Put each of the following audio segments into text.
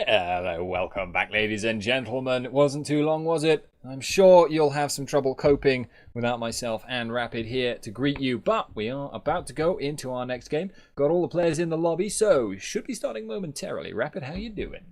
Hello, welcome back, ladies and gentlemen. It wasn't too long, was it? I'm sure you'll have some trouble coping without myself and Rapid here to greet you, but we are about to go into our next game. Got all the players in the lobby, so should be starting momentarily. Rapid, how you doing?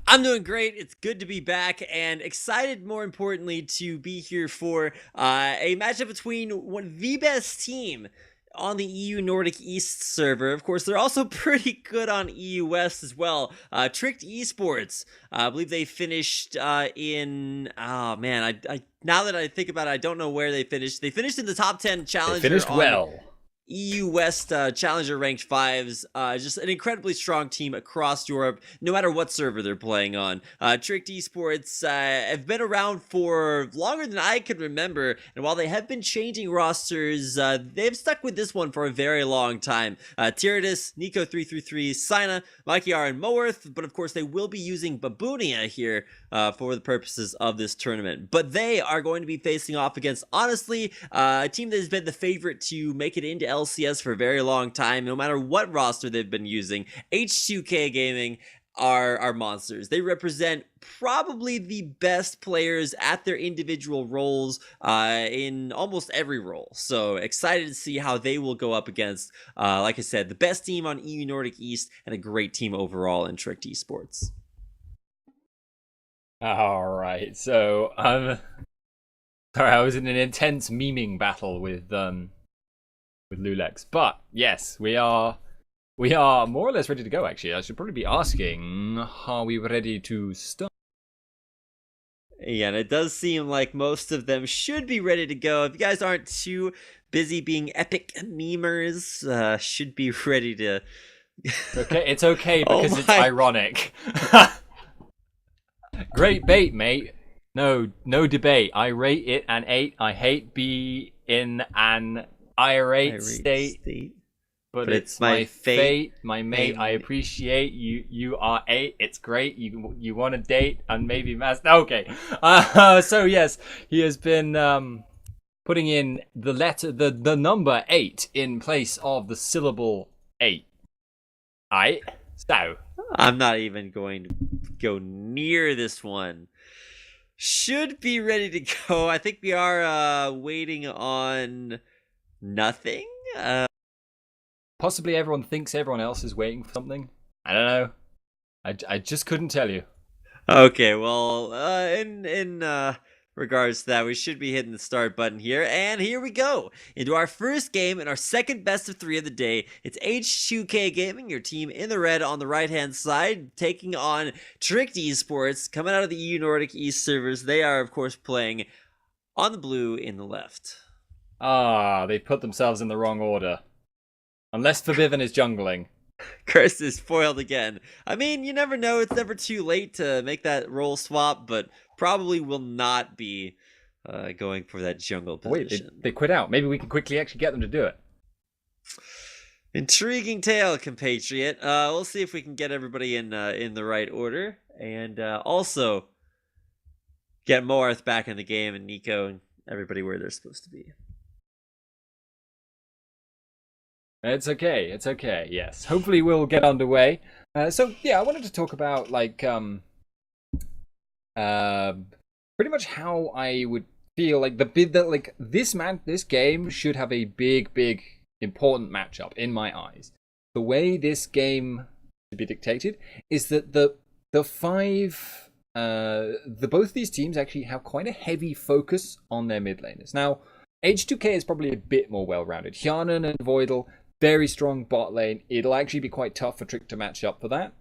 I'm doing great. It's good to be back and excited, more importantly, to be here for a matchup between the best team on the EU Nordic East server. Of course, they're also pretty good on EU West as well. Tricked Esports. I believe they finished in. Oh man, I now that I think about it, I don't know where they finished. They finished in the top 10 challenger. They finished well. EU West Challenger ranked 5s, just an incredibly strong team across Europe, no matter what server they're playing on. Tricked Esports have been around for longer than I could remember, and while they have been changing rosters, they've stuck with this one for a very long time. Tyradus, Nico333, Sina, Makiar, and Moworth, but of course they will be using Baboonia here for the purposes of this tournament. But they are going to be facing off against, honestly, a team that has been the favorite to make it into LCS for a very long time, no matter what roster they've been using. H2k Gaming are monsters. They represent probably the best players at their individual roles in almost every role. So excited to see how they will go up against, like I said, the best team on EU Nordic East and a great team overall in Tricked Esports. All right, so sorry, I was in an intense memeing battle with Lulex, but yes, we are more or less ready to go. Actually, I should probably be asking, are we ready to start? Yeah, and it does seem like most of them should be ready to go. If you guys aren't too busy being epic memers, should be ready to. It's okay because it's ironic. Great bait, mate. No debate. I rate it an 8. I hate be in an irate state. But it's my fate, my mate. I appreciate you. You are 8. It's great. You want to date and maybe master. Okay. So yes, he has been putting in the letter, the number 8 in place of the syllable 8. Aight. So I'm not even going to go near this one. Should be ready to go. I think we are waiting on nothing. Possibly everyone thinks everyone else is waiting for something. I don't know. I just couldn't tell you. Okay, well, in regards to that, we should be hitting the start button here, and here we go into our first game and our second best of 3 of the day. It's H2k Gaming, your team in the red on the right hand side, taking on Tricked Esports, coming out of the EU Nordic East servers. They are of course playing on the blue in the left. They put themselves in the wrong order. Unless Forbiven is jungling. Curse is foiled again. I mean, you never know. It's never too late to make that role swap, but probably will not be going for that jungle position. Wait, they quit out. Maybe we can quickly actually get them to do it. Intriguing tale, compatriot. We'll see if we can get everybody in the right order, and also get Moworth back in the game and Nico and everybody where they're supposed to be. It's okay, yes. Hopefully we'll get underway. So yeah, I wanted to talk about pretty much how I would feel like this game should have a big important matchup in my eyes. The way this game should be dictated is that both these teams actually have quite a heavy focus on their mid laners. Now, H2k is probably a bit more well-rounded. Hjarnan and Voidal, very strong bot lane. It'll actually be quite tough for Trick to match up for that.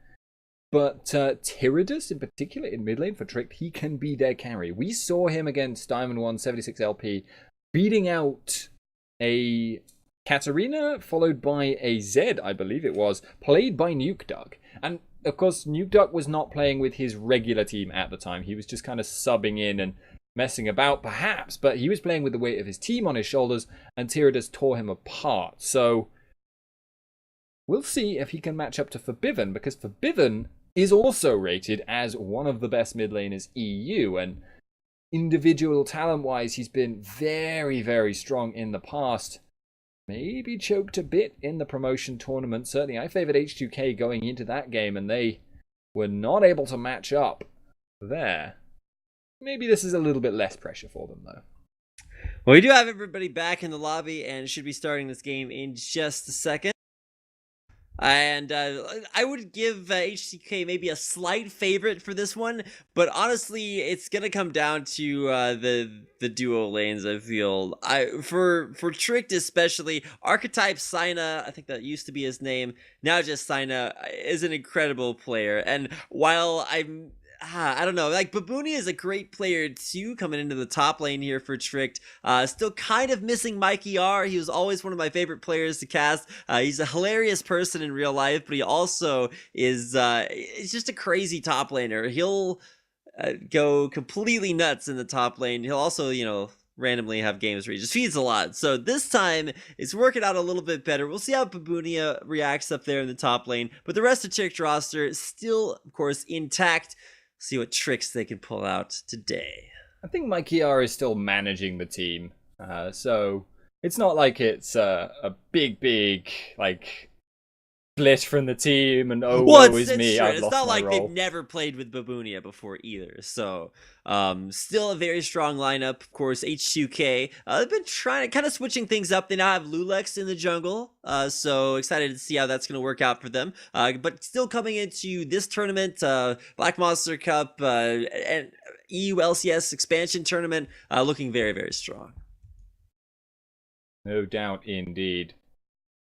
But Tyradus in particular in mid lane for Trick, he can be their carry. We saw him against Diamond 1 76 LP beating out a Katarina followed by a Zed, I believe it was, played by NukeDuck. And of course, NukeDuck was not playing with his regular team at the time. He was just kind of subbing in and messing about perhaps, but he was playing with the weight of his team on his shoulders and Tyradus tore him apart. So we'll see if he can match up to Forbiven, because Forbiven is also rated as one of the best mid laners EU, and individual talent-wise, he's been very strong in the past. Maybe choked a bit in the promotion tournament. Certainly, I favored H2k going into that game, and they were not able to match up there. Maybe this is a little bit less pressure for them, though. Well, we do have everybody back in the lobby and should be starting this game in just a second. And I would give H2k maybe a slight favorite for this one, but honestly, it's gonna come down to the duo lanes. I feel for Tricked especially, Archetype Sina, I think that used to be his name, now just Sina, is an incredible player. And while I don't know, like Babunia is a great player too, coming into the top lane here for Tricked. Still kind of missing Mikey R. He was always one of my favorite players to cast. He's a hilarious person in real life, but he also is he's just a crazy top laner. He'll go completely nuts in the top lane. He'll also, randomly have games where he just feeds a lot. So this time it's working out a little bit better. We'll see how Babunia reacts up there in the top lane, but the rest of Tricked roster is still, of course, intact. See what tricks they can pull out today. I think Mikey R is still managing the team, so it's not like it's a big like split from the team and woe is me. True. It's not like they've never played with Babunia before either. So still a very strong lineup. Of course, H2k. They've been trying to kind of switching things up. They now have Lulex in the jungle. So excited to see how that's going to work out for them. But still coming into this tournament, Black Monster Cup and EU LCS expansion tournament, looking very, very strong. No doubt indeed.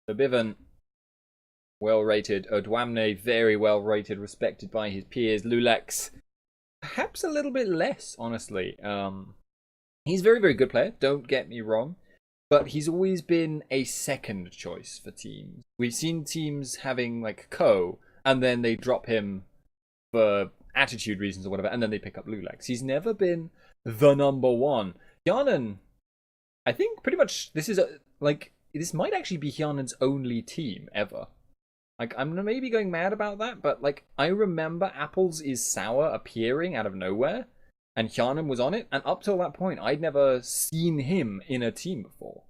So Bivan, well rated. Odwamne, very well rated, respected by his peers. Lulex, perhaps a little bit less, honestly. He's a very, very good player, don't get me wrong, but he's always been a second choice for teams. We've seen teams having like Ko, and then they drop him for attitude reasons or whatever, and then they pick up Lulex. He's never been the number one. Hyanan, I think pretty much this is this might actually be Hyanan's only team ever. Like, I'm maybe going mad about that, but like, I remember Apples is Sour appearing out of nowhere, and Hyanan was on it, and up till that point, I'd never seen him in a team before.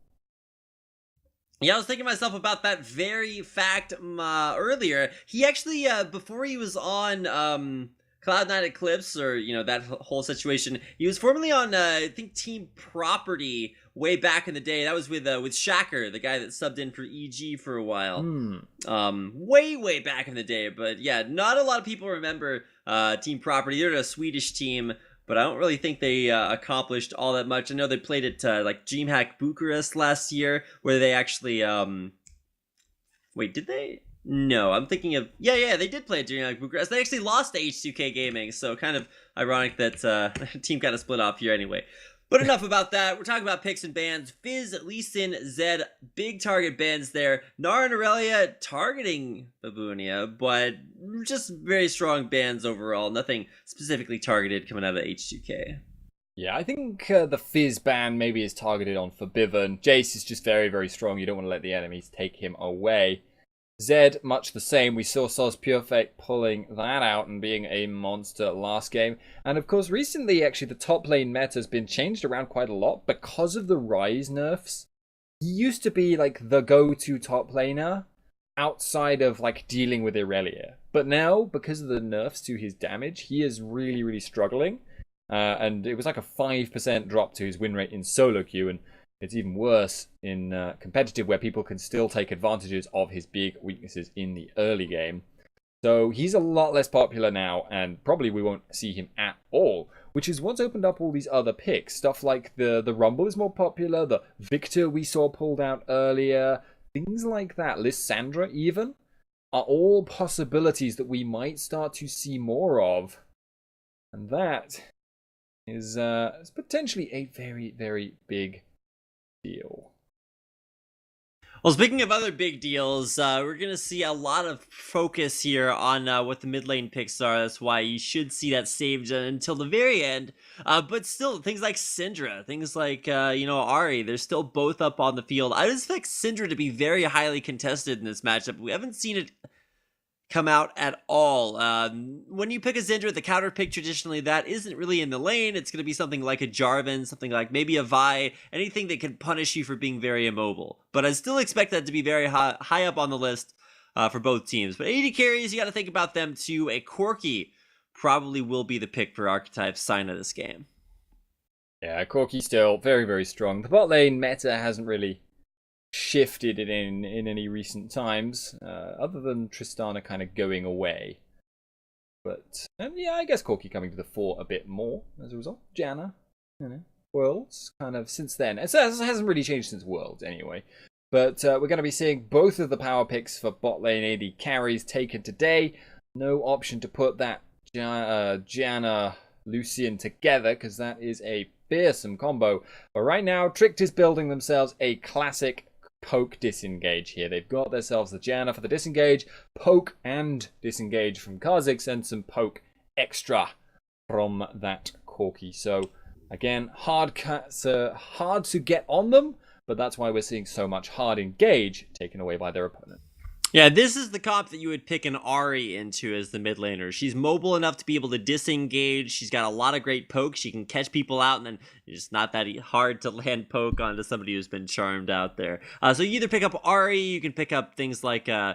Yeah, I was thinking to myself about that very fact earlier. He actually, before he was on Cloud9 Eclipse, or, that whole situation, he was formerly on, I think, Team Property way back in the day. That was with Shacker, the guy that subbed in for EG for a while. Way back in the day. But yeah, not a lot of people remember Team Property. They're a Swedish team, but I don't really think they accomplished all that much. I know they played at like DreamHack Bucharest last year, where they actually wait, did they? No, I'm thinking of yeah, they did play at DreamHack Bucharest. They actually lost to H2k Gaming, so kind of ironic that the team kind of split off here anyway. But enough about that. We're talking about picks and bans. Fizz, Lee Sin, Zed, big target bans there. Nara and Aurelia targeting Babunia, but just very strong bans overall. Nothing specifically targeted coming out of H2k. Yeah, I think the Fizz ban maybe is targeted on for Bivan. Jace is just very, very strong. You don't want to let the enemies take him away. Zed, much the same. We saw Soz Purefake pulling that out and being a monster last game. And of course, recently, actually, the top lane meta has been changed around quite a lot because of the Ryze nerfs. He used to be like the go-to top laner outside of like dealing with Aurelia. But now, because of the nerfs to his damage, he is really, really struggling. And it was like a 5% drop to his win rate in solo queue, and it's even worse in competitive, where people can still take advantages of his big weaknesses in the early game. So he's a lot less popular now, and probably we won't see him at all, which is what's opened up all these other picks. Stuff like the Rumble is more popular, the Victor we saw pulled out earlier, things like that, Lissandra even, are all possibilities that we might start to see more of. And that is potentially a very, very big deal. Well, speaking of other big deals, we're going to see a lot of focus here on what the mid lane picks are. That's why you should see that saved until the very end. But still, things like Syndra, things like, Ari, they're still both up on the field. I would expect Syndra to be very highly contested in this matchup. We haven't seen it come out at all. When you pick a Syndra, the counter pick traditionally, that isn't really in the lane. It's going to be something like a Jarvan, something like maybe a Vi, anything that can punish you for being very immobile. But I still expect that to be very high up on the list for both teams. But AD carries, you got to think about them too. A Corki probably will be the pick for Archetype's sign of this game. Yeah, Corki still very, very strong. The bot lane meta hasn't really shifted in any recent times, other than Tristana kind of going away. But yeah, I guess Corki coming to the fore a bit more as a result. Janna, Worlds, kind of since then. It hasn't really changed since Worlds anyway. But we're going to be seeing both of the power picks for bot lane AD carries taken today. No option to put that Janna Lucian together because that is a fearsome combo. But right now, Tricked is building themselves a classic poke disengage here. They've got themselves the Janna for the disengage, poke and disengage from Kha'Zix, and some poke extra from that Corki. So again, hard to get on them, but that's why we're seeing so much hard engage taken away by their opponent. Yeah, this is the comp that you would pick an Ahri into as the mid laner. She's mobile enough to be able to disengage. She's got a lot of great pokes. She can catch people out, and then it's not that hard to land poke onto somebody who's been charmed out there. So you either pick up Ahri, you can pick up things like... you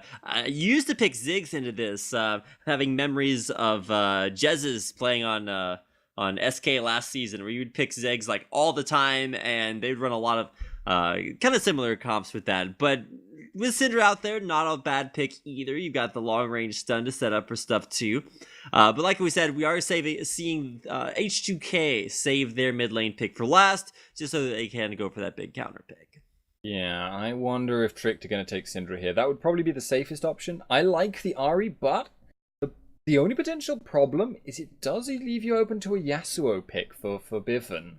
used to pick Ziggs into this, having memories of Jez's playing on SK last season, where you would pick Ziggs like all the time, and they'd run a lot of kind of similar comps with that. But with Syndra out there, not a bad pick either. You've got the long range stun to set up for stuff too. But like we said, we are seeing H2k save their mid lane pick for last, just so that they can go for that big counter pick. Yeah, I wonder if Tricked are going to take Syndra here. That would probably be the safest option. I like the Ahri, but the only potential problem is it does leave you open to a Yasuo pick for Biffen.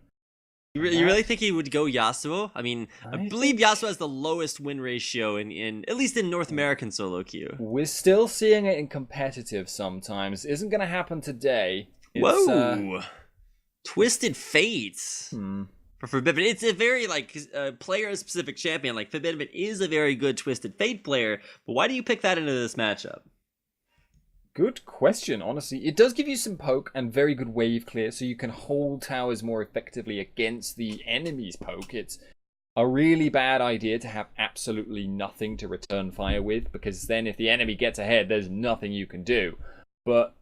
You really think he would go Yasuo? I mean, I believe Yasuo has the lowest win ratio in at least in North American solo queue. We're still seeing it in competitive sometimes. Isn't going to happen today. Whoa! Twisted Fates. For Forbidden. It's a very player-specific champion. Like Forbidden is a very good Twisted Fate player, but why do you pick that into this matchup? Good question, honestly. It does give you some poke and very good wave clear, so you can hold towers more effectively against the enemy's poke. It's a really bad idea to have absolutely nothing to return fire with, because then if the enemy gets ahead, there's nothing you can do. But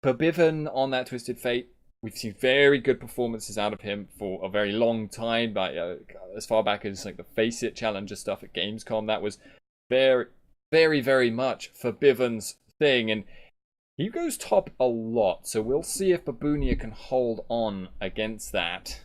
for Biffen on that Twisted Fate, we've seen very good performances out of him for a very long time, as far back as like the Face It Challenger stuff at Gamescom. That was very, very, very much for Bivens thing, and he goes top a lot, so we'll see if Babunia can hold on against that.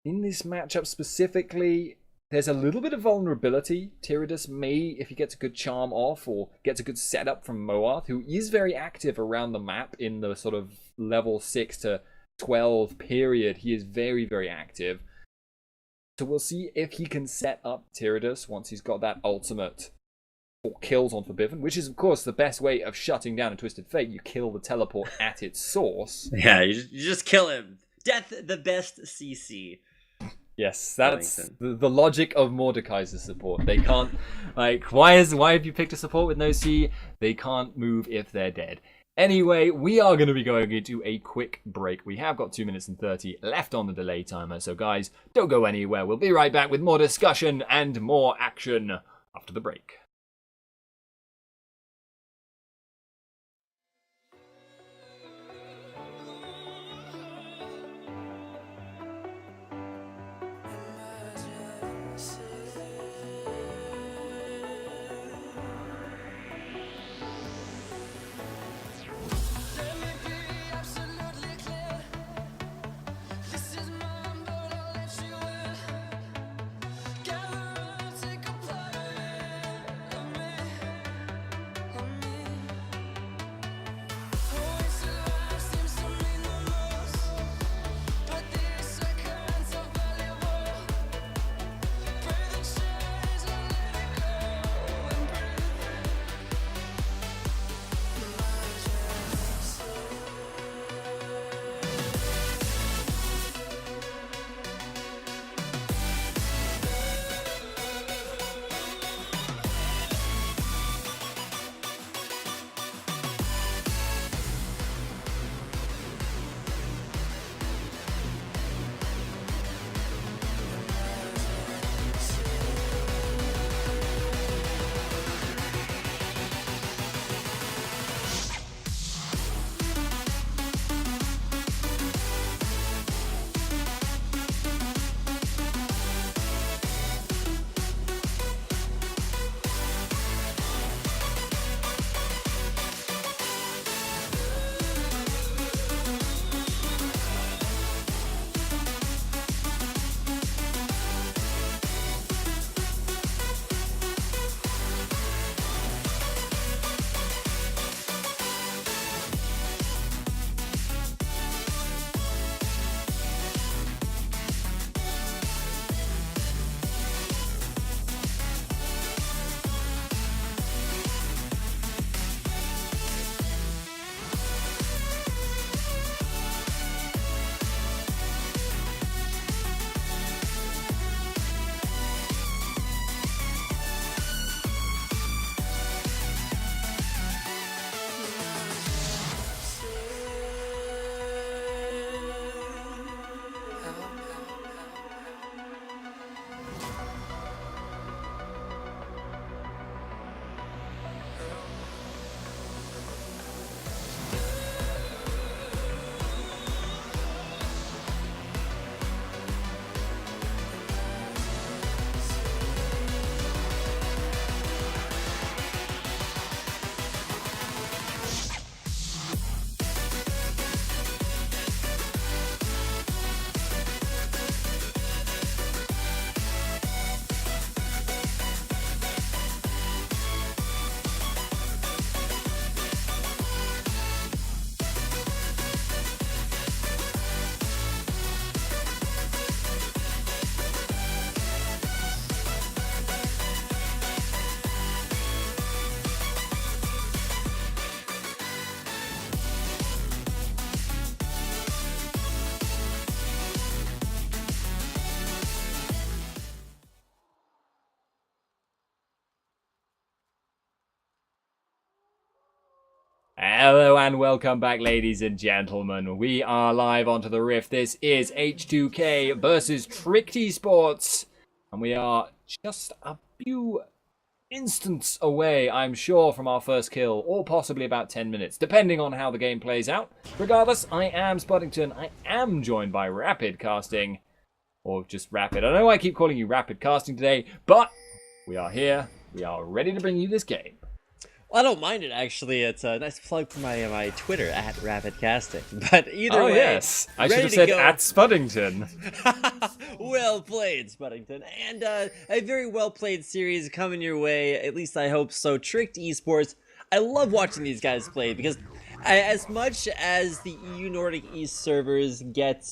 In this matchup specifically, there's a little bit of vulnerability. Tyrannus may, if he gets a good charm off or gets a good setup from Moath, who is very active around the map in the sort of level 6 to 12 period. He is very, very active. So we'll see if he can set up Tyrannus once he's got that ultimate kills on Forbidden, which is of course the best way of shutting down a Twisted Fate. You kill the teleport at its source. Yeah, you just kill him. Death the best CC. Yes, that's the logic of Mordekaiser's support. They can't, why have you picked a support with no C? They can't move if they're dead. Anyway, we are going to be going into a quick break. We have got 2 minutes and 30 left on the delay timer, so guys, don't go anywhere. We'll be right back with more discussion and more action after the break. And welcome back, ladies and gentlemen. We are live onto the Rift. This is H2k versus Tricked Esports. And we are just a few instants away, I'm sure, from our first kill, or possibly about 10 minutes, depending on how the game plays out. Regardless, I am Spuddington. I am joined by Rapid Casting, or just Rapid. I know I keep calling you Rapid Casting today, but we are here. We are ready to bring you this game. Well, I don't mind it, actually. It's a nice plug for my Twitter, at RapidCasting. But either way, yes. I should have said at Spuddington. Well played, Spuddington. And a very well-played series coming your way. At least I hope so. Tricked Esports. I love watching these guys play because as much as the EU Nordic East servers get,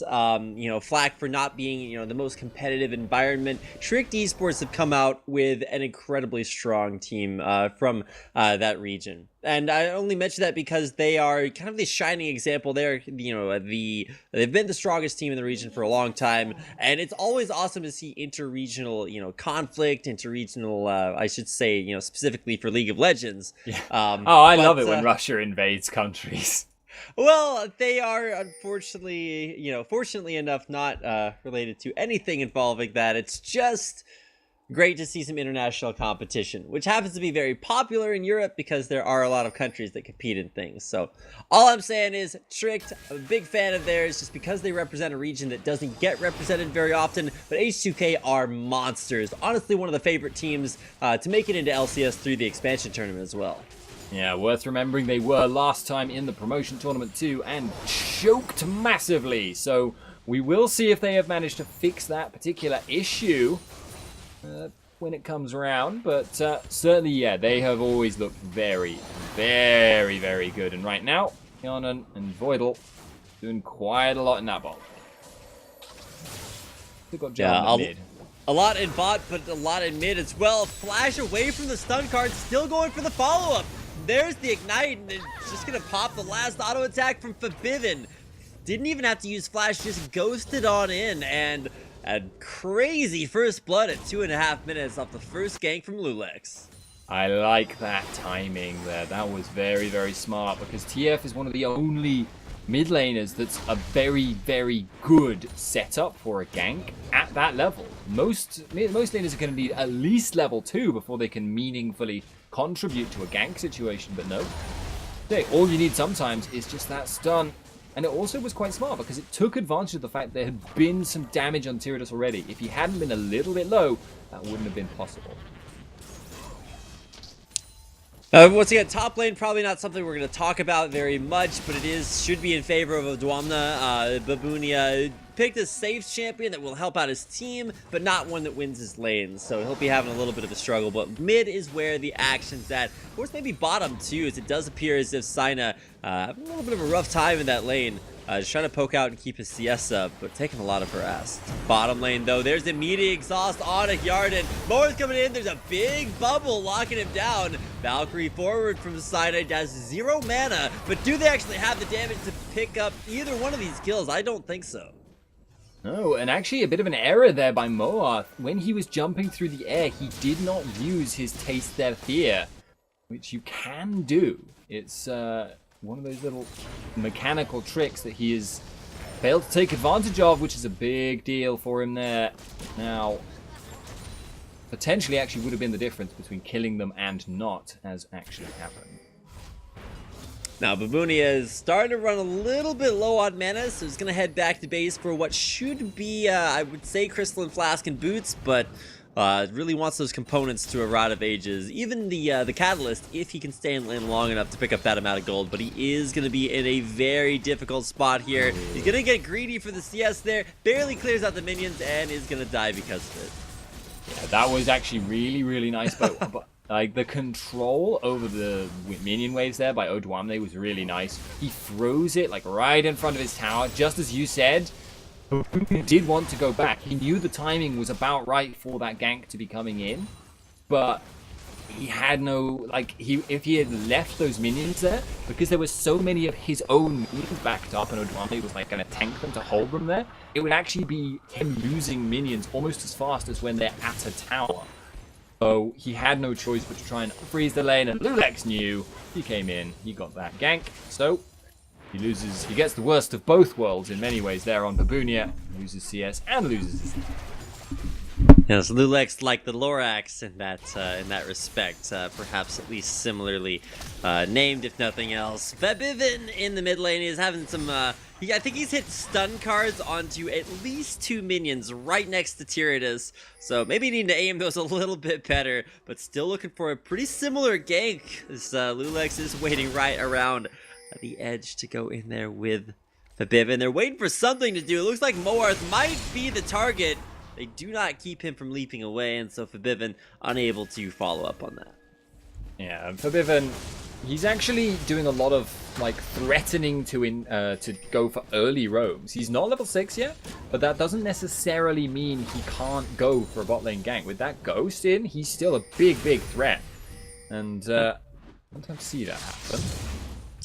flack for not being, the most competitive environment, Tricked Esports have come out with an incredibly strong team from that region. And I only mention that because they are kind of the shining example. They're, they've been the strongest team in the region for a long time, and it's always awesome to see interregional, conflict, interregional, I should say, specifically for League of Legends. Yeah. I love it when Russia invades countries. Well, they are unfortunately, fortunately enough, not related to anything involving that. It's just great to see some international competition, which happens to be very popular in Europe because there are a lot of countries that compete in things. So all I'm saying is Tricked, I'm a big fan of theirs just because they represent a region that doesn't get represented very often, but H2k are monsters. Honestly, one of the favorite teams to make it into LCS through the expansion tournament as well. Yeah, worth remembering they were last time in the promotion tournament too and choked massively. So we will see if they have managed to fix that particular issue when it comes around, but certainly, yeah, they have always looked very, very, very good. And right now, Hjarnan and Voidal doing quite a lot in that bot. They've got Jalen mid. A lot in bot, but a lot in mid as well. Flash away from the stun card, still going for the follow-up. There's the Ignite, and it's just going to pop the last auto attack from Forbidden. Didn't even have to use Flash, just ghosted on in, and a crazy first blood at 2.5 minutes off the first gank from Lulex. I like that timing there. That was very, very smart because TF is one of the only mid laners that's a very, very good setup for a gank at that level. Most laners are going to need at least level 2 before they can meaningfully contribute to a gank situation, but no. All you need sometimes is just that stun. And it also was quite smart because it took advantage of the fact there had been some damage on Tyradus already. If he hadn't been a little bit low, that wouldn't have been possible. Once again, top lane, probably not something we're going to talk about very much, but it should be in favor of Odwamna. Babunia picked a safe champion that will help out his team, but not one that wins his lane, so he'll be having a little bit of a struggle, but mid is where the action's at. Of course, maybe bottom too, as it does appear as if Sina having a little bit of a rough time in that lane. Just trying to poke out and keep his CS up, but taking a lot of harass. Bottom lane, though, there's immediate exhaust on a Hjarnan. More's coming in. There's a big bubble locking him down. Valkyrie forward from the side. Has 0 mana, but do they actually have the damage to pick up either one of these kills? I don't think so. No, and actually a bit of an error there by Moarth. When he was jumping through the air, he did not use his Taste Their Fear, which you can do. It's one of those little mechanical tricks that he has failed to take advantage of, which is a big deal for him there. Now, potentially actually would have been the difference between killing them and not, as actually happened. Now, Babunia is starting to run a little bit low on mana, so he's going to head back to base for what should be, I would say, Crystalline Flask and Boots, but really wants those components to a Rod of Ages. Even the Catalyst, if he can stay in lane long enough to pick up that amount of gold, but he is going to be in a very difficult spot here. He's going to get greedy for the CS there, barely clears out the minions, and is going to die because of it. Yeah, that was actually really, really nice, but like the control over the minion waves there by Odwamne was really nice. He throws it like right in front of his tower, just as you said. He did want to go back. He knew the timing was about right for that gank to be coming in, but he had no, if he had left those minions there, because there were so many of his own minions backed up and Odwamne was like going to tank them to hold them there, it would actually be him losing minions almost as fast as when they're at a tower. So he had no choice but to try and freeze the lane, and Lulex knew. He came in, he got that gank, so he loses. He gets the worst of both worlds in many ways there on Babunia. Loses CS and loses his... Yes, Lulex like the Lorax in that respect, perhaps at least similarly named, if nothing else. Vebivin in the mid lane is having some. I think he's hit stun cards onto at least 2 minions right next to Tyranids, so maybe needing to aim those a little bit better, but still looking for a pretty similar gank. This Lulex is waiting right around the edge to go in there with Vebivin. They're waiting for something to do. It looks like Moarth might be the target. They do not keep him from leaping away, and so Vebivin unable to follow up on that. Yeah, Vebivin, he's actually doing a lot of like threatening to go for early roams. He's not level 6 yet, but that doesn't necessarily mean he can't go for a bot lane gank. With that ghost in, he's still a big threat. And sometimes see that happen.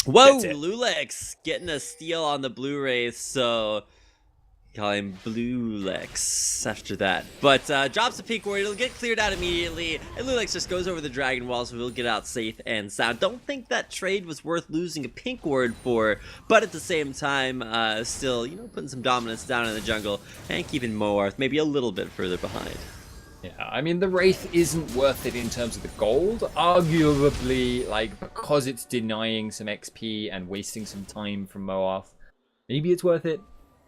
Whoa, Lulex getting a steal on the Blue Wraith, so call him Bluelex after that. But drops a pink ward, it'll get cleared out immediately, and Lulex just goes over the Dragon Wall, so he'll get out safe and sound. Don't think that trade was worth losing a pink ward for, but at the same time, still, you know, putting some dominance down in the jungle and keeping Moarth maybe a little bit further behind. Yeah, I mean, the Wraith isn't worth it in terms of the gold. Arguably, like, because it's denying some XP and wasting some time from Moarth, maybe it's worth it.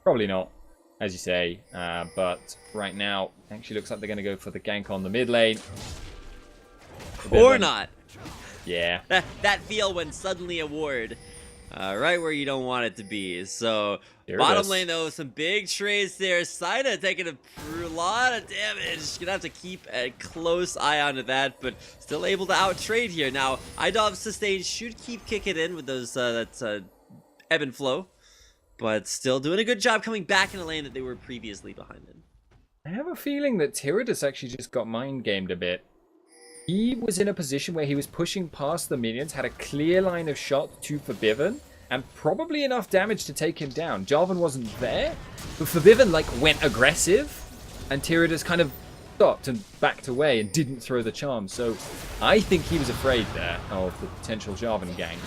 Probably not, as you say. But right now, actually looks like they're going to go for the gank on the mid lane. Or not. Yeah. That feel when suddenly a ward. Right where you don't want it to be. So, bottom lane though, some big trades there. Saida taking a lot of damage. Gonna have to keep a close eye onto that, but still able to out-trade here. Now, Idov sustain should keep kicking in with those, that's ebb and flow. But still doing a good job coming back in a lane that they were previously behind in. I have a feeling that Tyranids actually just got mind-gamed a bit. He was in a position where he was pushing past the minions, had a clear line of shot to Vebivin, and probably enough damage to take him down. Jarvan wasn't there, but Vebivin like went aggressive, and Tyranids kind of stopped and backed away and didn't throw the charm. So I think he was afraid there of the potential Jarvan gang.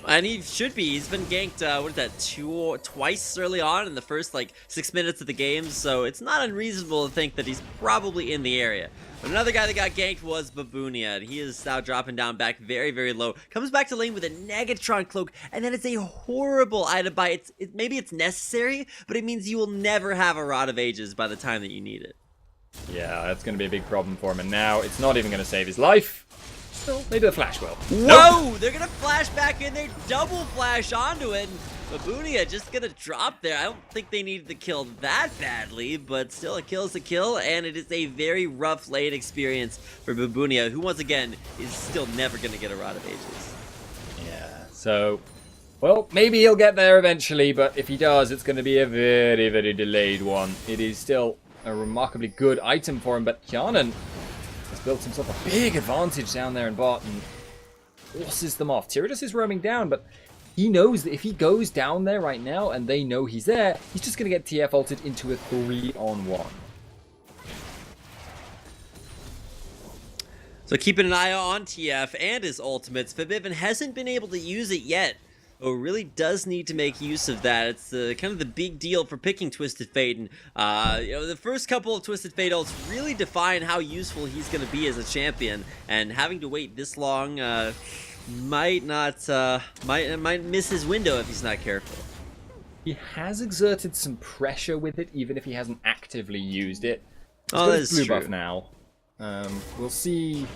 And he should be. He's been ganked, what is that, twice early on in the first, like, 6 minutes of the game, so it's not unreasonable to think that he's probably in the area. But another guy that got ganked was Babunia, and he is now dropping down back very low. Comes back to lane with a Negatron cloak, and then it's a horrible item buy. Maybe it's necessary, but it means you will never have a Rod of Ages by the time that you need it. Yeah, that's going to be a big problem for him, and now it's not even going to save his life. Well, maybe the flash will. Whoa! Nope. They're gonna flash back in there, double flash onto it. Babunia just gonna drop there. I don't think they needed to kill that badly, but still a kill is a kill, and it is a very rough lane experience for Babunia, who once again is still never gonna get a Rod of Ages. Yeah, so, well, maybe he'll get there eventually, but if he does, it's gonna be a very delayed one. It is still a remarkably good item for him, but Hjarnan has built himself a big advantage down there in bot and forces them off. Tyranids is roaming down, but he knows that if he goes down there right now and they know he's there, he's just going to get TF ulted into a 3-on-1. So keeping an eye on TF and his ultimates. Vebivin hasn't been able to use it yet. Oh, really does need to make use of that. It's kind of the big deal for picking Twisted Fate, and you know, the first couple of Twisted Fate ults really define how useful he's going to be as a champion. And having to wait this long might miss his window if he's not careful. He has exerted some pressure with it, even if he hasn't actively used it. He's Oh, got that's his blue true. buff now. We'll see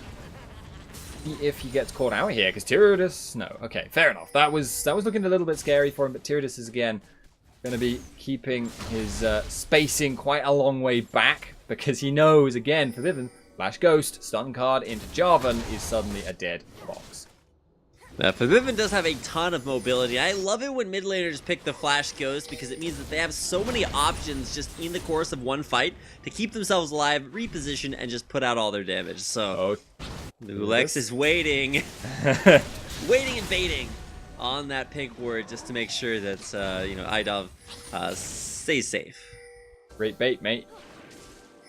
if he gets caught out here, because Tyranids... No, okay, fair enough. That was looking a little bit scary for him, but Tyranids is again going to be keeping his spacing quite a long way back, because he knows, again, for Vebivin, Flash Ghost, stun card into Jarvan is suddenly a dead box. Vebivin does have a ton of mobility. I love it when mid laners pick the Flash Ghost because it means that they have so many options just in the course of one fight to keep themselves alive, reposition, and just put out all their damage. So, Lulex is waiting. Waiting and baiting on that pink ward just to make sure that, you know, Idov stays safe. Great bait, mate.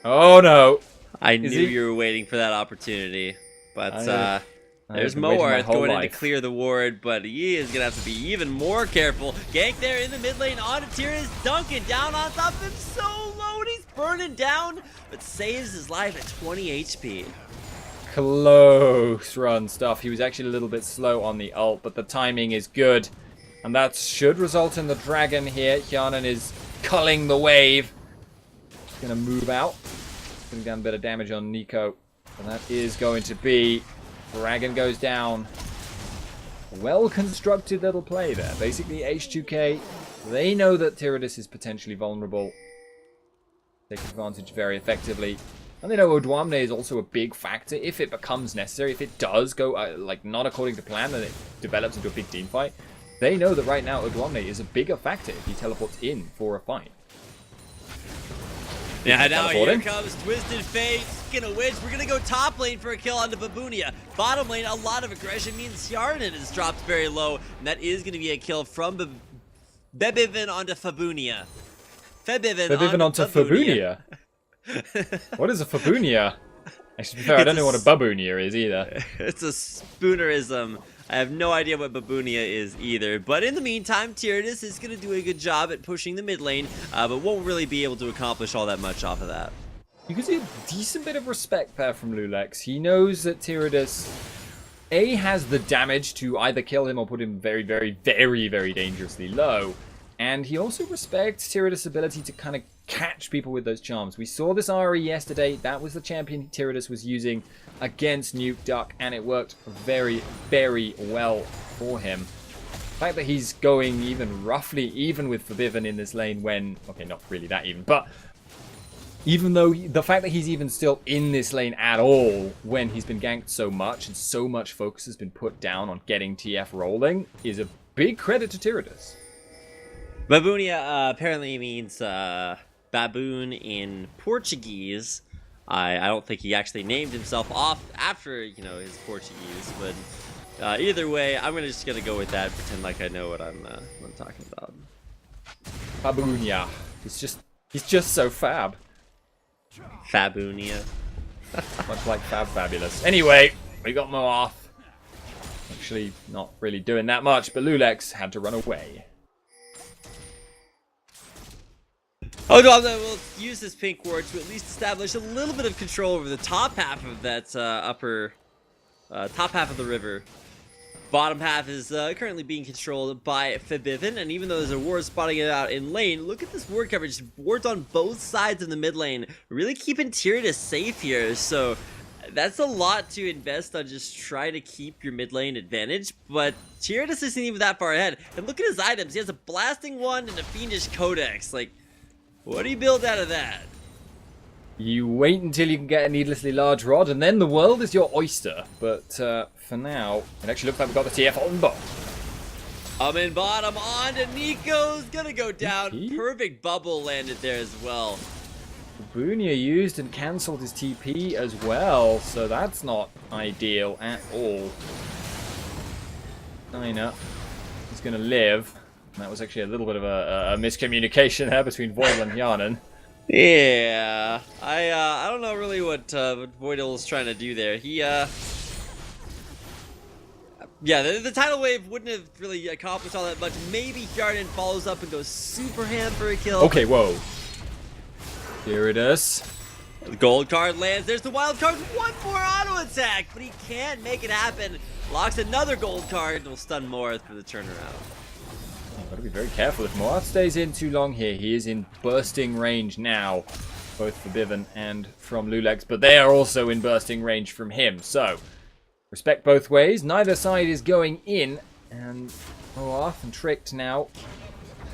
Oh, no. I knew you were waiting for that opportunity, but there's been waiting my Moarth whole going in life. to clear the ward, but he is gonna have to be even more careful. Gank there in the mid lane onto Tyrannus. Duncan down on top of him, so low, and he's burning down, but saves his life at 20 HP. Close run stuff. He was actually a little bit slow on the ult, but the timing is good. And that should result in the dragon here. Hjarnan is culling the wave. He's going to move out. Putting down a bit of damage on Nico. And that is going to be... Dragon goes down. Well-constructed little play there. Basically, H2k, they know that Tyrannus is potentially vulnerable. Take advantage very effectively. And they know Odwamne is also a big factor if it becomes necessary. If it does go like not according to plan and it develops into a big team fight, they know that right now Odwamne is a bigger factor if he teleports in for a fight. Yeah, now here comes Twisted Fate, Skin of Witch. We're going to go top lane for a kill onto Babunia. Bottom lane, a lot of aggression means Hjarnan is dropped very low, and that is going to be a kill from Bebivin onto Fabunia. Bebivin onto Fabunia? What is a Fabunia? Actually, to be fair, I don't know what a Babunia is either. It's a spoonerism. I have no idea what Babunia is either. But in the meantime, Tyrannus is going to do a good job at pushing the mid lane, but won't really be able to accomplish all that much off of that. You can see a decent bit of respect there from Lulex. He knows that Tyrannus, A, has the damage to either kill him or put him very, very, very, very dangerously low. And he also respects Tyrannus' ability to kind of catch people with those charms. We saw this RE yesterday. That was the champion Tyrannus was using against Nuke Duck, and it worked very, very well for him. The fact that he's going even roughly even with Forbidden in this lane when... Okay, not really that even, but... Even though the fact that he's even still in this lane at all when he's been ganked so much and so much focus has been put down on getting TF rolling is a big credit to Tyrannus. Babunia apparently means baboon in Portuguese. I don't think he actually named himself off after, you know, his Portuguese, but either way, I'm just gonna go with that, pretend like I know what I'm talking about. Babunia. He's just so fab. Fabunia. Much like Fab Fabulous. Anyway, we got Moarth. Actually, not really doing that much, but Lulex had to run away. Odwamne will use this pink ward to at least establish a little bit of control over the top half of that top half of the river. Bottom half is currently being controlled by Forbidden, and even though there's a ward spotting it out in lane, look at this ward coverage. Wards on both sides of the mid lane, really keeping Tyrannus safe here. So that's a lot to invest on just try to keep your mid lane advantage, but Tyrannus isn't even that far ahead. And look at his items. He has a blasting one and a fiendish codex. Like, what do you build out of that? You wait until you can get a needlessly large rod, and then the world is your oyster. But for now, it actually looks like we've got the TF on bot. I'm in bottom on to Nico's gonna go down. Perfect bubble landed there as well. Bunia used and cancelled his TP as well, so that's not ideal at all. Nina is gonna live. That was actually a little bit of a miscommunication there between Voidal and Hjarnan. Yeah, I don't know really what Voidal is trying to do there. He yeah, the tidal wave wouldn't have really accomplished all that much. Maybe Hjarnan follows up and goes super ham for a kill. Okay, whoa. Here it is. The gold card lands. There's the wild card. One more auto attack, but he can't make it happen. Locks another gold card and will stun Moarth for the turnaround. Gotta be very careful. If Moarth stays in too long here, he is in bursting range now. Both for Bivin and from Lulex, but they are also in bursting range from him. So, respect both ways. Neither side is going in. And Moarth and Tricked now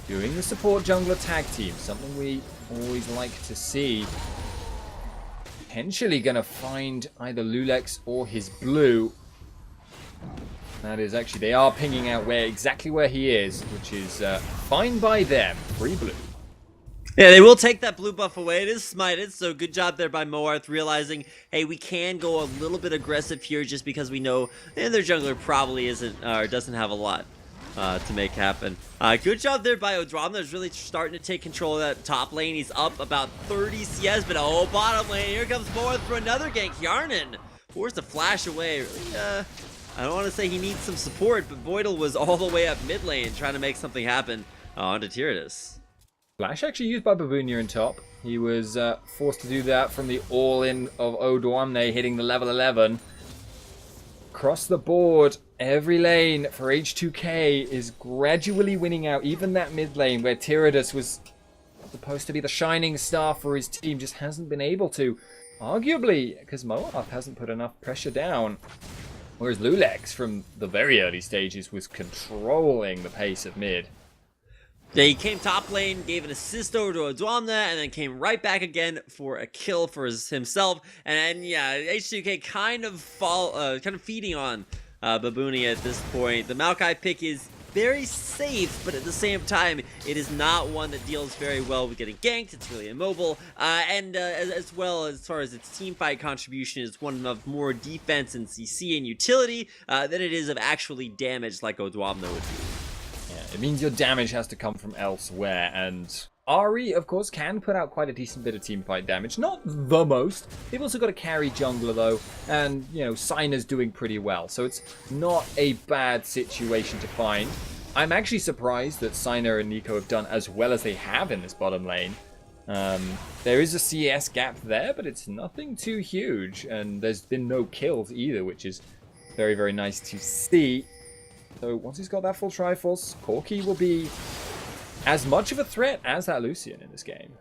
doing the support jungler tag team. Something we always like to see. Potentially gonna find either Lulex or his blue. That is actually, they are pinging out exactly where he is, which is fine by them. Free blue. Yeah, they will take that blue buff away. It is smited, so good job there by Moarth realizing, hey, we can go a little bit aggressive here just because we know their jungler probably isn't or doesn't have a lot to make happen. Good job there by Odromna. Is really starting to take control of that top lane. He's up about 30 CS, but bottom lane. Here comes Morth for another gank. Yarnan forced to flash away. Really, I don't want to say he needs some support, but Voidal was all the way up mid lane trying to make something happen onto Tyranids. Flash actually used by Babunia in top. He was forced to do that from the all-in of Odromna hitting the level 11. Across the board, every lane for H2k is gradually winning out. Even that mid lane where Tyranids was supposed to be the shining star for his team just hasn't been able to. Arguably, because Moab hasn't put enough pressure down. Whereas Lulex, from the very early stages, was controlling the pace of mid. Yeah, he came top lane, gave an assist over to Odromna, and then came right back again for a kill for himself. And yeah, H2k kind of feeding on Babunia at this point. The Maokai pick is very safe, but at the same time, it is not one that deals very well with getting ganked. It's really immobile, and as well as far as its team fight contribution, is one of more defense and CC and utility than it is of actually damage like Odromna would be. Yeah, it means your damage has to come from elsewhere, and Ari, of course, can put out quite a decent bit of team fight damage. Not the most. They've also got a carry jungler, though, and, you know, Sina's doing pretty well, so it's not a bad situation to find. I'm actually surprised that Sina and Nico have done as well as they have in this bottom lane. There is a CS gap there, but it's nothing too huge, and there's been no kills either, which is very, very nice to see. So once he's got that full Triforce, Corki will be as much of a threat as that Lucian in this game.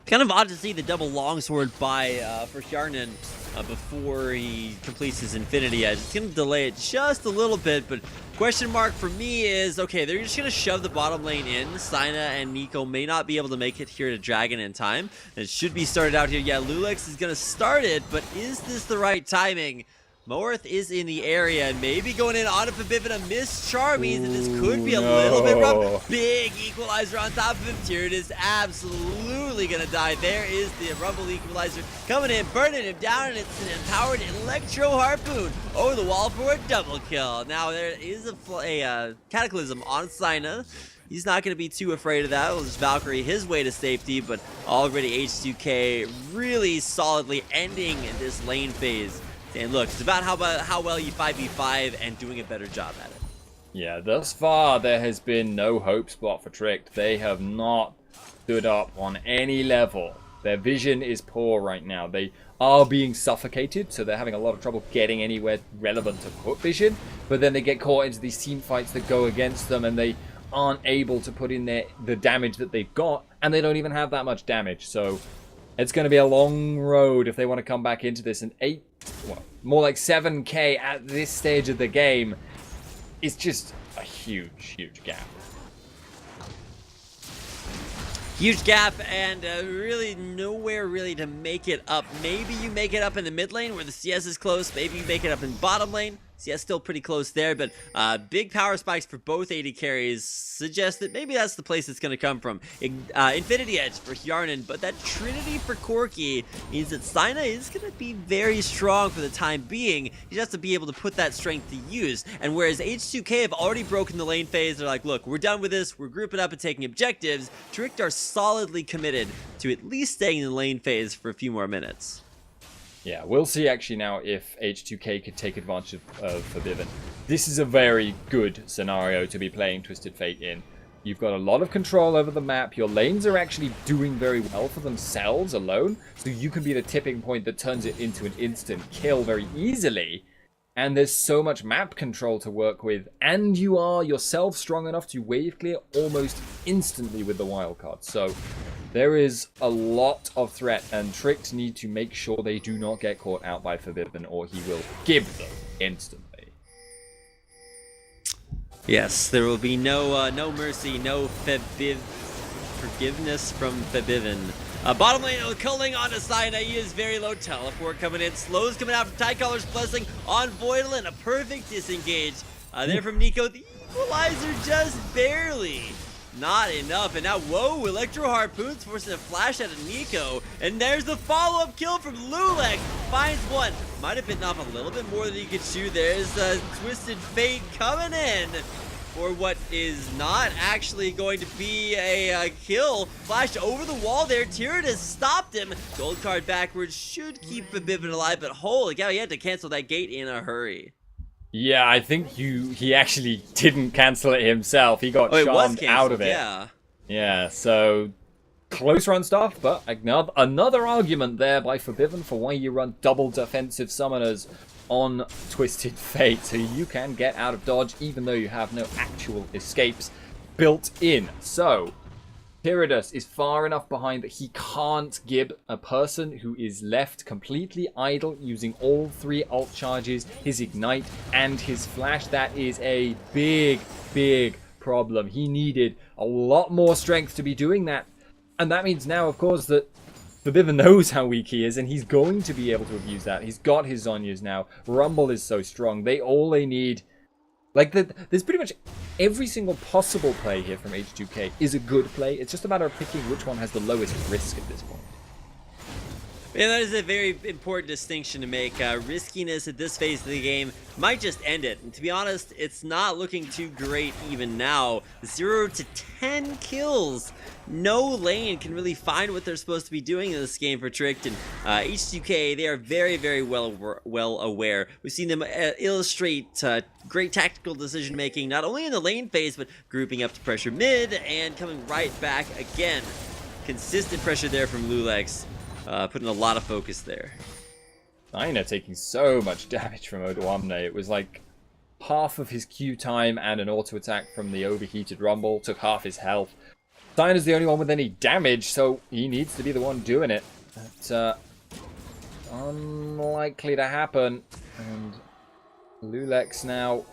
Kind of odd to see the double longsword by for Yarnan before he completes his Infinity Edge. It's going to delay it just a little bit, but question mark for me is, okay, they're just going to shove the bottom lane in. Sina and Nico may not be able to make it here to Dragon in time. It should be started out here. Yeah, Lulex is going to start it, but is this the right timing? Moarth is in the area, maybe going in on a Forbidden. A miss Char means that this could be a little bit rough. Big equalizer on top of him. Tyranids is absolutely going to die. There is the Rumble equalizer coming in, burning him down, and it's an empowered Electro Harpoon over the wall for a double kill. Now there is a Cataclysm on Sina. He's not going to be too afraid of that. We'll just Valkyrie his way to safety, but already H2k really solidly ending this lane phase. And look, it's about how well you 5v5 and doing a better job at it. Yeah, thus far there has been no hope spot for Tricked. They have not stood up on any level. Their vision is poor right now. They are being suffocated, so they're having a lot of trouble getting anywhere relevant to put vision. But then they get caught into these team fights that go against them, and they aren't able to put in the damage that they've got, and they don't even have that much damage. So it's going to be a long road if they want to come back into this. And more like 7k at this stage of the game is just a huge, huge gap. Huge gap, and really nowhere really to make it up. Maybe you make it up in the mid lane where the CS is close. Maybe you make it up in bottom lane. CS still pretty close there, but big power spikes for both AD carries suggest that maybe that's the place it's going to come from. Infinity Edge for Yarnan, but that Trinity for Corki means that Sina is going to be very strong for the time being. He just has to be able to put that strength to use. And whereas H2k have already broken the lane phase, they're like, look, we're done with this. We're grouping up and taking objectives. Tricked are solidly committed to at least staying in the lane phase for a few more minutes. Yeah, we'll see actually now if H2k could take advantage of Forbidden. This is a very good scenario to be playing Twisted Fate in. You've got a lot of control over the map. Your lanes are actually doing very well for themselves alone, so you can be the tipping point that turns it into an instant kill very easily. And there's so much map control to work with, and you are yourself strong enough to wave clear almost instantly with the wildcard. So there is a lot of threat, and Tricked need to make sure they do not get caught out by Forbidden, or he will give them instantly. Yes, there will be no mercy, no forgiveness from Forbidden. Bottom lane, culling onto Sina. He is very low. Teleport coming in. Slows coming out from Tycaller's Blessing on Voidal, and a perfect disengage. There from Nico. The equalizer just barely. Not enough. And now, whoa, Electro Harpoons forcing a flash out of Nico. And there's the follow-up kill from Lulex. Finds one. Might have bitten off a little bit more than he could shoot. There's Twisted Fate coming in for what is not actually going to be a kill. Flashed over the wall there. Tyrannus stopped him. Gold card backwards should keep Bivin alive, but holy cow, he had to cancel that gate in a hurry. Yeah, I think he actually didn't cancel it himself. He got charmed out of it. Yeah, so close run stuff, but another argument there by Forbidden for why you run double defensive summoners on Twisted Fate, so you can get out of dodge even though you have no actual escapes built in. So Tyrannus is far enough behind that he can't gib a person who is left completely idle using all 3 ult charges, his ignite and his flash. That is a big problem. He needed a lot more strength to be doing that. And that means now, of course, that Forbidden knows how weak he is, and he's going to be able to abuse that. He's got his Zhonyas now. Rumble is so strong. All they need... Like, there's pretty much every single possible play here from H2k is a good play. It's just a matter of picking which one has the lowest risk at this point. Yeah, that is a very important distinction to make. Riskiness at this phase of the game might just end it. And to be honest, it's not looking too great even now. 0 to 10 kills. No lane can really find what they're supposed to be doing in this game for Tricked. And H2k, they are very well aware. We've seen them illustrate great tactical decision making, not only in the lane phase, but grouping up to pressure mid and coming right back again. Consistent pressure there from Lulex. Putting a lot of focus there. Aina taking so much damage from Odoamne. It was like half of his Q time and an auto attack from the overheated Rumble. Took half his health. Steiner is the only one with any damage, so he needs to be the one doing it. But unlikely to happen. And Lulex now,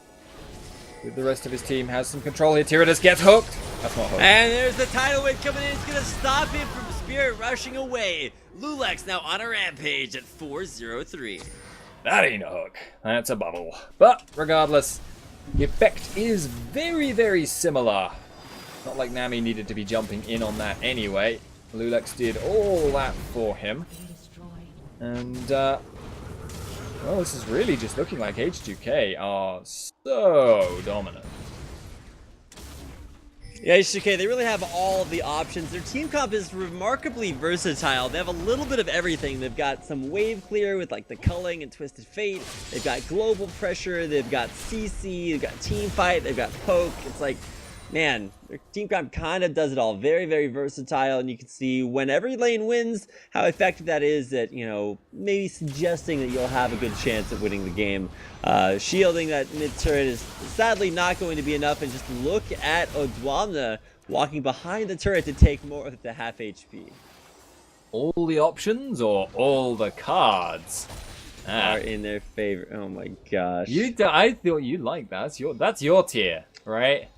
with the rest of his team, has some control here. Tyrannus gets hooked. That's not hooked. And there's the tidal wave coming in. It's going to stop him from Spirit rushing away. Lulex now on a rampage at 403. That ain't a hook. That's a bubble. But regardless, the effect is very similar. Not like Nami needed to be jumping in on that anyway. Lulex did all that for him. And, well, this is really just looking like H2k are so dominant. Yeah, H2k, they really have all of the options. Their team comp is remarkably versatile. They have a little bit of everything. They've got some wave clear with like the culling and Twisted Fate. They've got global pressure. They've got CC. They've got team fight. They've got poke. It's like, man, their team comp kind of does it all. Very versatile, and you can see when every lane wins how effective that is at, you know, maybe suggesting that you'll have a good chance at winning the game. Shielding that mid turret is sadly not going to be enough, and just look at Odoamne walking behind the turret to take more of the half HP. All the options or all the cards are in their favor. Oh my gosh. I thought you'd like that. That's your tier, right?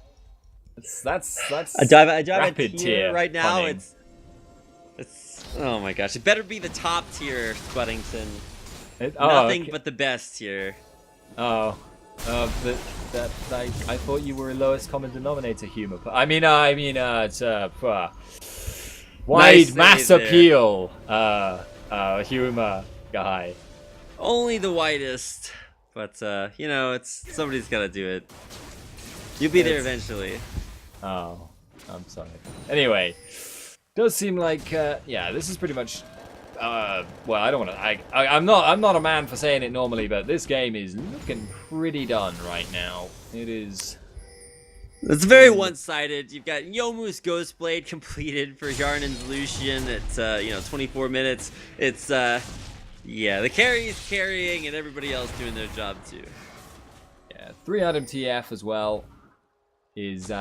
That's I drive rapid a tier right now. punning. It's oh my gosh, it better be the top tier, Spuddington. Nothing but the best tier. I thought you were a lowest common denominator humor. But it's wide mass appeal humor guy. Only the widest, but you know, somebody's gotta do it. You'll be there eventually. Oh, I'm sorry. Anyway, does seem like yeah, this is pretty much well, I don't want to. I'm not a man for saying it normally, but this game is looking pretty done right now. It is. It's very one-sided. You've got Yomu's Ghostblade completed for Yarnan's Lucian at 24 minutes. It's yeah, the carry's carrying and everybody else doing their job too. Yeah, 3 Adam TF as well is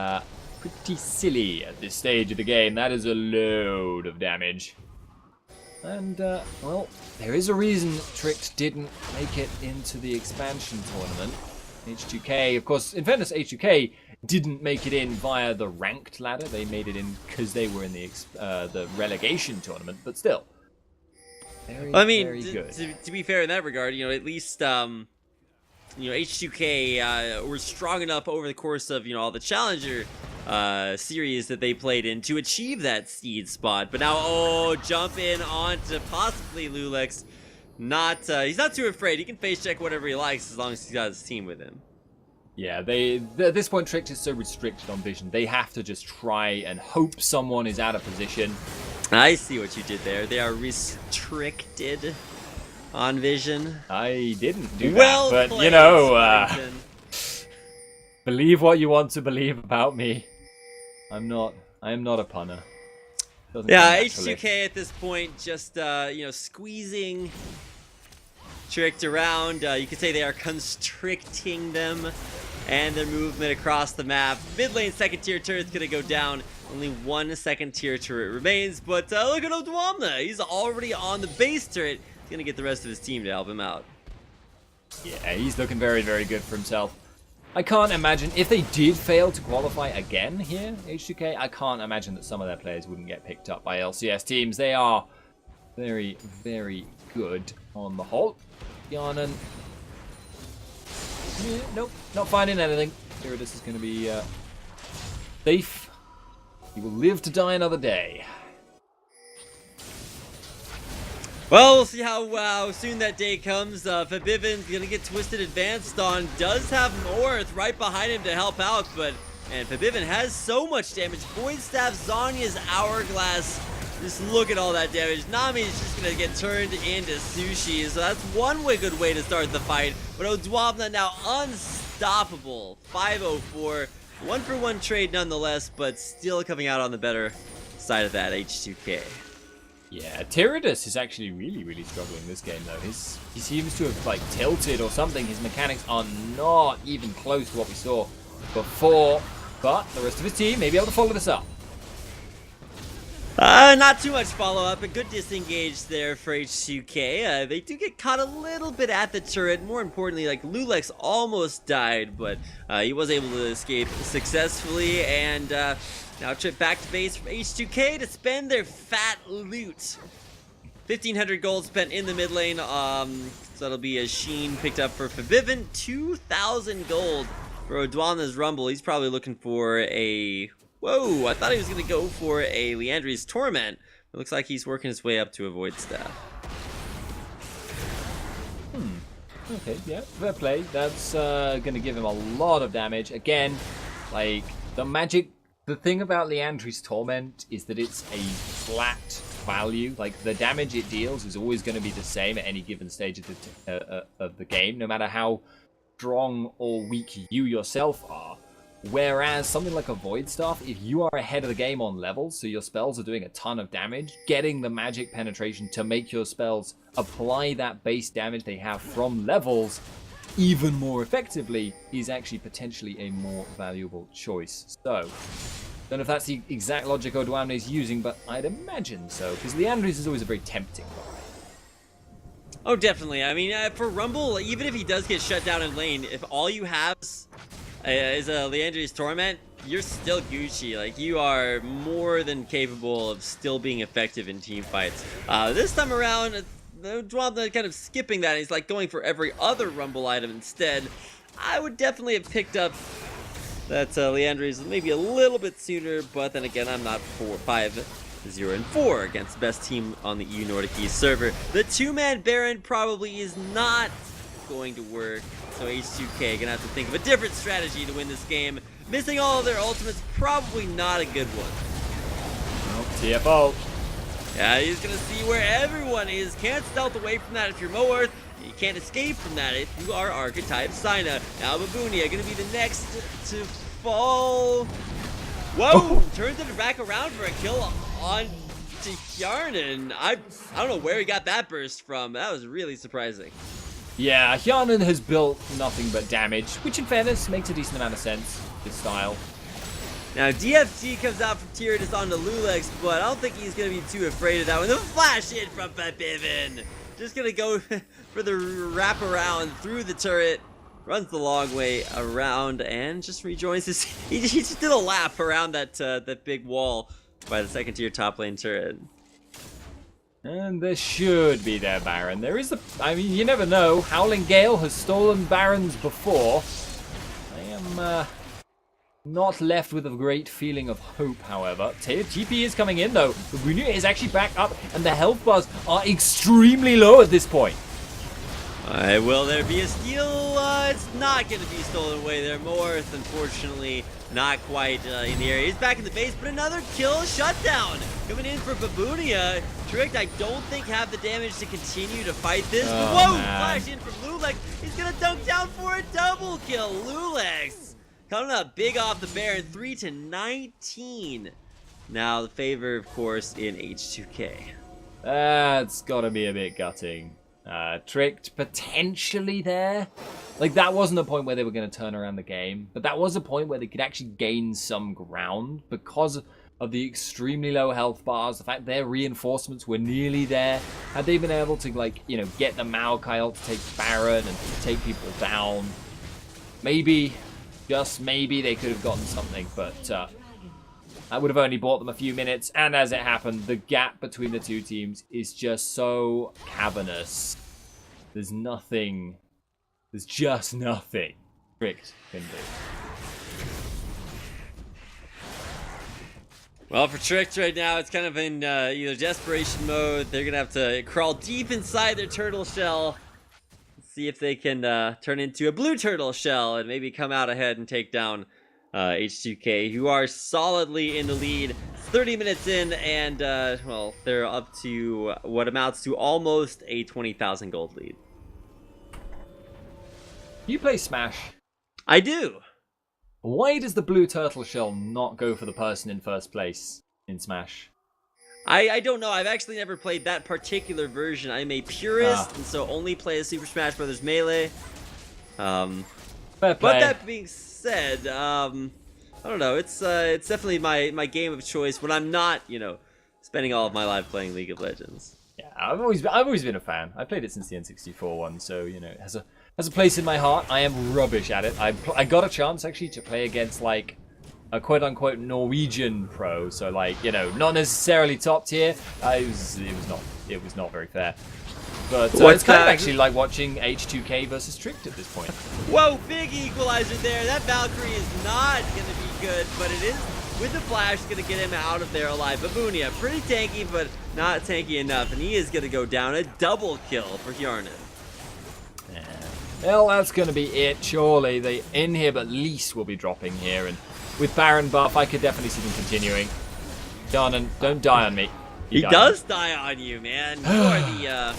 pretty silly at this stage of the game. That is a load of damage. And, well, there is a reason Tricked didn't make it into the expansion tournament. H2k, of course, in fairness, H2k didn't make it in via the ranked ladder. They made it in because they were in the relegation tournament, but still. Very good. To be fair in that regard, you know, at least, H2k were strong enough over the course of, all the Challenger series that they played in to achieve that seed spot. But now, jump in onto possibly Lulex. He's not too afraid. He can face check whatever he likes as long as he's got his team with him. Yeah, at this point, Tricked is so restricted on vision. They have to just try and hope someone is out of position. I see what you did there. They are restricted on vision. I didn't do well that, but played, you know, believe what you want to believe about me. I am not a punner. Doesn't yeah, come naturally. H2k at this point just you know, squeezing Tricked around. You could say they are constricting them and their movement across the map. Mid lane second tier turret's gonna go down. Only one second tier turret remains, but look at Odwamna. He's already on the base turret. He's gonna get the rest of his team to help him out. Yeah, he's looking very, very good for himself. I can't imagine, if they did fail to qualify again here, H2K, I can't imagine that some of their players wouldn't get picked up by LCS teams. They are very, very good on the whole. Yarnan. Yeah, nope, not finding anything. Gyarados is going to be safe. He will live to die another day. Well, we'll see how soon that day comes. Fabiven's gonna get twisted advanced on. Does have North right behind him to help out, and Fabiven has so much damage. Void Staff, Zonya's Hourglass. Just look at all that damage. Nami is just gonna get turned into sushi. So that's one good way to start the fight. But Odwamna now unstoppable. 504. 1-for-1 trade nonetheless, but still coming out on the better side of that, H2K. Yeah, Gyarados is actually really, really struggling this game, though. He seems to have, like, tilted or something. His mechanics are not even close to what we saw before. But the rest of his team may be able to follow this up. Not too much follow-up. A good disengage there for H2K. They do get caught a little bit at the turret. More importantly, like, Lulex almost died, but he was able to escape successfully. And now trip back to base from H2K to spend their fat loot. 1,500 gold spent in the mid lane. So that'll be a Sheen picked up for Fabiven. 2,000 gold for Odwamna's Rumble. He's probably looking for a... Whoa, I thought he was going to go for a Leandri's Torment. It looks like he's working his way up to a Void Staff. Okay, yeah, fair play. That's going to give him a lot of damage. Again, like, the thing about Leandri's Torment is that it's a flat value. Like, the damage it deals is always going to be the same at any given stage of the game, no matter how strong or weak you yourself are. Whereas something like a Void Staff, if you are ahead of the game on levels, so your spells are doing a ton of damage, getting the magic penetration to make your spells apply that base damage they have from levels even more effectively is actually potentially a more valuable choice. So, don't know if that's the exact logic Odwamna is using, but I'd imagine so, because Leandri's is always a very tempting buy. Oh, definitely. I mean, for Rumble, even if he does get shut down in lane, if all you have is a Leandri's Torment, you're still Gucci. Like, you are more than capable of still being effective in team fights. This time around, Odwamna kind of skipping that. He's like going for every other Rumble item instead. I would definitely have picked up that Leandri's maybe a little bit sooner, but then again, I'm not 5-0-4 against the best team on the EU Nordic East server. The two-man Baron probably is not going to work. So H2K gonna have to think of a different strategy to win this game. Missing all of their ultimates, probably not a good one. TFO. Yeah, he's gonna see where everyone is. Can't stealth away from that if you're Moarth. You can't escape from that if you are Archetype Sina. Now Babunia gonna be the next to fall. Whoa! Turns it back around for a kill on to Hjarnan. I don't know where he got that burst from. That was really surprising. Yeah, Hjarnan has built nothing but damage, which in fairness makes a decent amount of sense, his style. Now DFT comes out from Tyradus onto Lulex, but I don't think he's going to be too afraid of that one. The flash hit from Fabiven. Just going to go for the wraparound through the turret. Runs the long way around and just rejoins his... He just did a lap around that big wall by the second tier top lane turret. And there should be their Baron. There is I mean, you never know. Howling Gale has stolen Barons before. I am not left with a great feeling of hope, however. TP is coming in, though. The Babunia is actually back up, and the health bars are extremely low at this point. Will there be a steal? it's not going to be stolen away there. Morth, unfortunately, not quite in the area. He's back in the base, but another kill shutdown coming in for Babunia. Tricked, I don't think have the damage to continue to fight this. Whoa, man. flash in from Lulex. He's going to dunk down for a double kill. Lulex coming up big off the Baron, 3-19. Now the favor, of course, in H2k. That's gotta be a bit gutting. Tricked potentially there. Like, that wasn't a point where they were going to turn around the game, but that was a point where they could actually gain some ground because of the extremely low health bars, the fact their reinforcements were nearly there. Had they been able to, like, you know, get the Maokai ult to take Baron and take people down, maybe, just maybe, they could have gotten something, but that would have only bought them a few minutes, and as it happened, the gap between the two teams is just so cavernous. There's just nothing Tricked can do. Well, for Tricked right now, it's kind of in either desperation mode. They're going to have to crawl deep inside their turtle shell. See if they can turn into a blue turtle shell and maybe come out ahead and take down H2k, who are solidly in the lead. 30 minutes in, and well, they're up to what amounts to almost a 20,000 gold lead. You play Smash. I do. Why does the blue turtle shell not go for the person in first place in Smash? I don't know. I've actually never played that particular version. I'm a purist, and so only play as Super Smash Bros. Melee. Fair But play. that being said, I don't know. It's definitely my game of choice when I'm not, you know, spending all of my life playing League of Legends. Yeah, I've always been a fan. I played it since the N64 one, so you know, it has a place in my heart. I am rubbish at it. I got a chance actually to play against like a quote unquote Norwegian pro, so like, you know, not necessarily top tier. It was not very fair. But it's kind of actually like watching H2k versus Tricked at this point. Whoa, big equalizer there. That Valkyrie is not going to be good, but it is, with the flash, going to get him out of there alive. Babunia, pretty tanky, but not tanky enough, and he is going to go down. A double kill for Hjarnan. Yeah. Well, that's going to be it, surely. The inhib at least will be dropping here, and with Baron buff, I could definitely see them continuing. Hjarnan, don't die on me. He does die on you, man. You are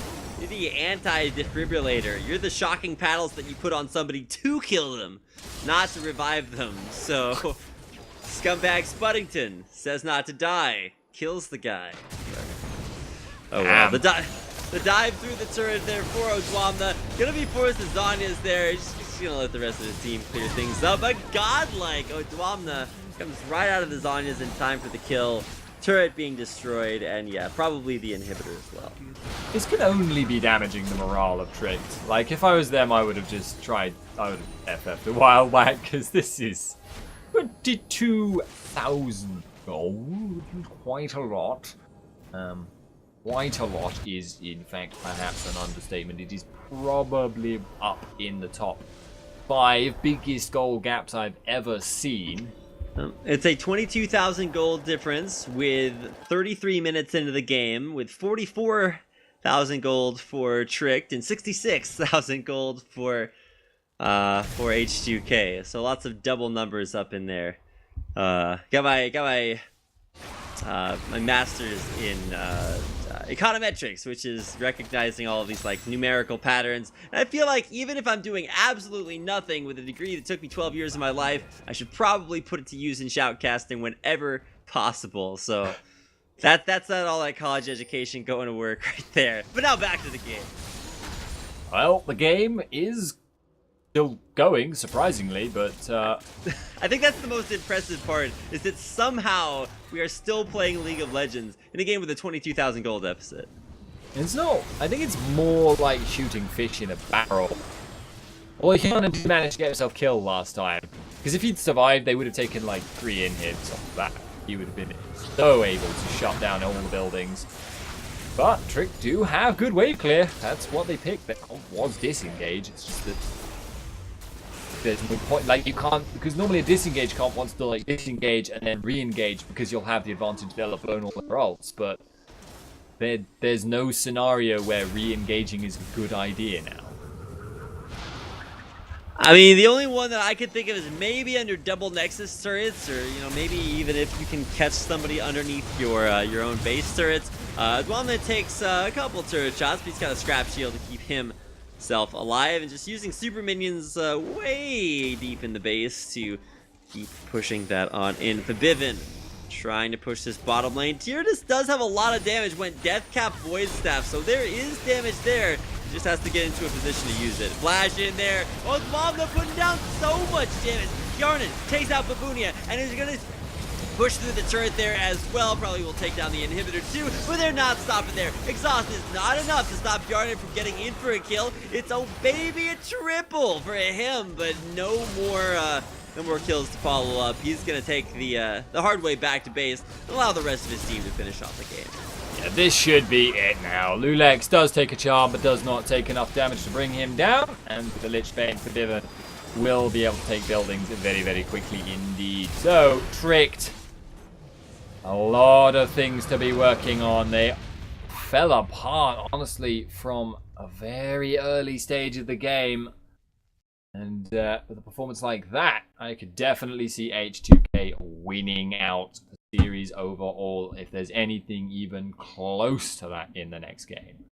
the anti-defibrillator. You're the shocking paddles that you put on somebody to kill them, not to revive them. So, scumbag Spuddington says not to die, kills the guy. Oh wow, the dive through the turret there for Odwamna. Gonna be forced to Zanya's there. Just gonna let the rest of his team clear things up. But godlike Odwamna comes right out of the Zanya's in time for the kill. Turret being destroyed, and yeah, probably the inhibitor as well. This could only be damaging the morale of Tricked. Like, if I was them, I would have just tried, I would have FF'd a while back, because this is 22,000 gold. Quite a lot. Quite a lot is, in fact, perhaps an understatement. It is probably up in the top 5 biggest gold gaps I've ever seen. It's a 22,000 gold difference with 33 minutes into the game, with 44,000 gold for Tricked and 66,000 gold for H2k. So lots of double numbers up in there. Got my master's in econometrics, which is recognizing all of these like numerical patterns. And I feel like even if I'm doing absolutely nothing with a degree that took me 12 years of my life, I should probably put it to use in shoutcasting whenever possible. So that's not all that college education going to work right there. But now back to the game. Well, the game is still going, surprisingly, but I think that's the most impressive part, is that somehow we are still playing League of Legends in a game with a 22,000 gold deficit. it's not. I think it's more like shooting fish in a barrel. Well, Hjarnan did manage to get himself killed last time, because if he'd survived, they would have taken like 3 inhibs off that. He would have been so able to shut down all the buildings. But Trick do have good wave clear. That's what they picked. That was disengage. It's just that there's no point, like, you can't, because normally a disengage comp wants to like disengage and then re-engage because you'll have the advantage they'll have blown all their ults, but there's no scenario where re-engaging is a good idea now. I mean, the only one that I could think of is maybe under double Nexus turrets, or maybe even if you can catch somebody underneath your own base turrets. One that takes a couple turret shots, but he's got a scrap shield to keep himself alive, and just using super minions way deep in the base to keep pushing that on in. Fabivin trying to push this bottom lane. Tyrannus does have a lot of damage when Death Cap Void Staff, so there is damage there. He just has to get into a position to use it. Flash in there. Oh, Mobna putting down so much damage. Yarnan takes out Babunia, and is going to push through the turret there as well. Probably will take down the inhibitor too, but they're not stopping there. Exhaust is not enough to stop Yarnan from getting in for a kill. It's a triple for him, but no more kills to follow up. He's going to take the hard way back to base and allow the rest of his team to finish off the game. Yeah, this should be it now. Lulex does take a charm, but does not take enough damage to bring him down. And the Lich Bane for Diva will be able to take buildings very, very quickly indeed. So, Tricked. A lot of things to be working on. They fell apart, honestly, from a very early stage of the game. And with a performance like that, I could definitely see H2k winning out the series overall if there's anything even close to that in the next game.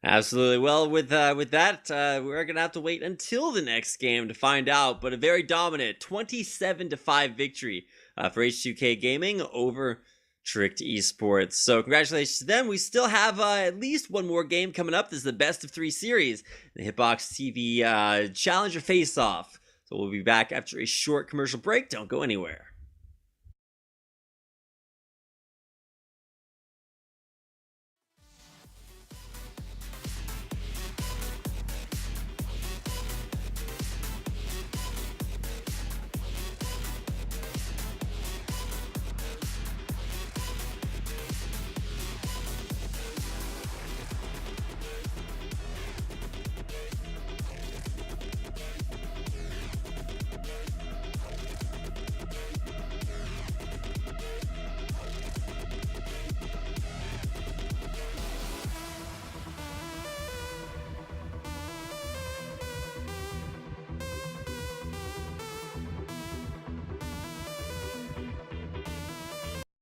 Absolutely. Well, with that, we're going to have to wait until the next game to find out. But a very dominant 27-5 victory for H2k Gaming over Tricked Esports. So congratulations to them. We still have at least one more game coming up. This is the best of 3 series, the Hitbox TV Challenger Face-Off. So we'll be back after a short commercial break. Don't go anywhere.